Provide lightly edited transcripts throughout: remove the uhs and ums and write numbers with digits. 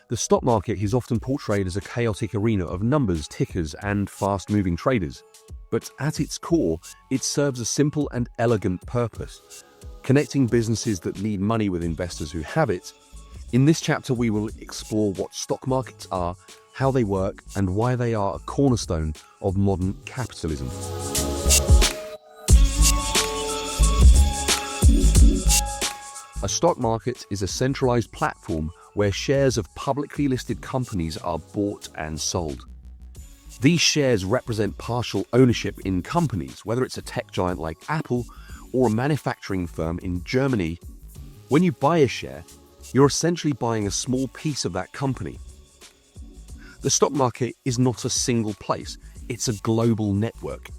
The stock market is often portrayed as a chaotic arena of numbers, tickers, and fast-moving traders. But at its core, it serves a simple and elegant purpose: connecting businesses that need money with investors who have it. In this chapter, we will explore what stock markets are, how they work, and why they are a cornerstone of modern capitalism. A stock market is a centralized platform where shares of publicly listed companies are bought and sold. These shares represent partial ownership in companies, whether it's a tech giant like Apple or a manufacturing firm in Germany. When you buy a share, you're essentially buying a small piece of that company. The stock market is not a single place, it's a global network.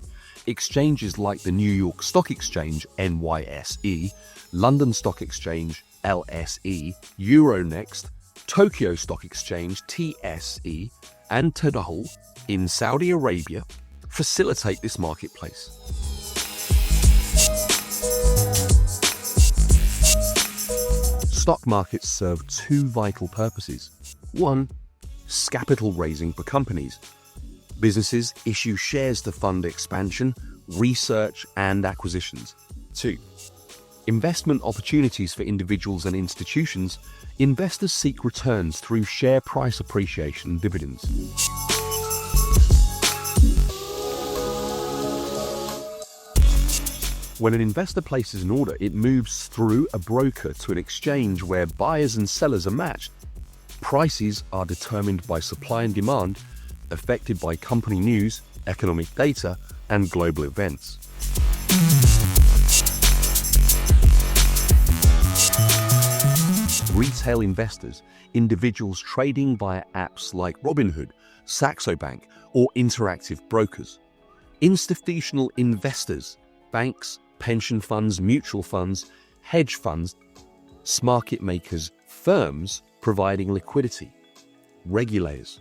Exchanges like the New York Stock Exchange, NYSE, London Stock Exchange, LSE, Euronext, Tokyo Stock Exchange, TSE, and Tadawul in Saudi Arabia facilitate this marketplace. Stock markets serve two vital purposes. One, capital raising for companies. Businesses issue shares to fund expansion, research, and acquisitions. Two, investment opportunities for individuals and institutions. Investors seek returns through share price appreciation and dividends. When an investor places an order, it moves through a broker to an exchange where buyers and sellers are matched. Prices are determined by supply and demand, affected by company news, economic data, and global events. Retail investors, individuals trading via apps like Robinhood, Saxo Bank, or Interactive Brokers. Institutional investors, banks, pension funds, mutual funds, hedge funds, market makers, firms providing liquidity. Regulators,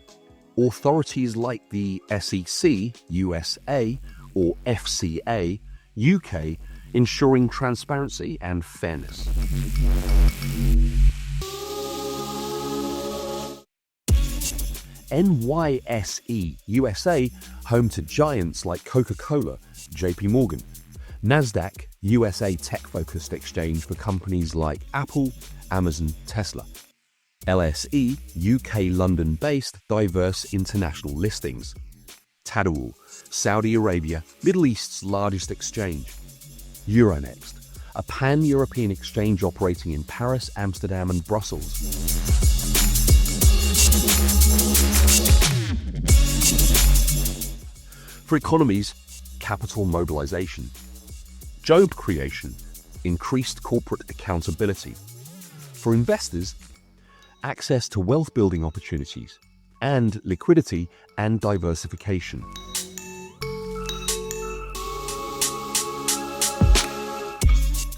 authorities like the SEC, USA, or FCA, UK, ensuring transparency and fairness. NYSE, USA, home to giants like Coca-Cola, JP Morgan. Nasdaq, USA, tech-focused exchange for companies like Apple, Amazon, Tesla. LSE, UK, London-based, diverse international listings. Tadawul, Saudi Arabia, Middle East's largest exchange. Euronext, a pan-European exchange operating in Paris, Amsterdam, and Brussels. For economies, capital mobilization. Job creation, increased corporate accountability. For investors, access to wealth-building opportunities, and liquidity and diversification.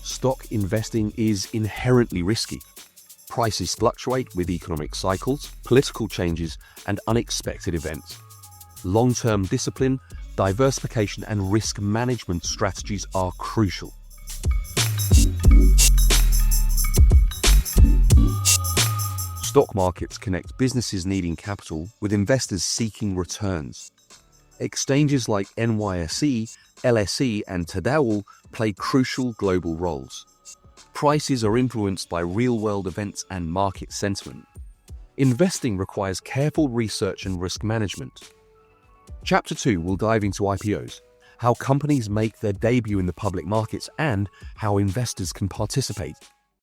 Stock investing is inherently risky. Prices fluctuate with economic cycles, political changes, and unexpected events. Long-term discipline, diversification, and risk management strategies are crucial. Stock markets connect businesses needing capital with investors seeking returns. Exchanges like NYSE, LSE, and Tadawul play crucial global roles. Prices are influenced by real-world events and market sentiment. Investing requires careful research and risk management. Chapter 2 will dive into IPOs, how companies make their debut in the public markets, and how investors can participate.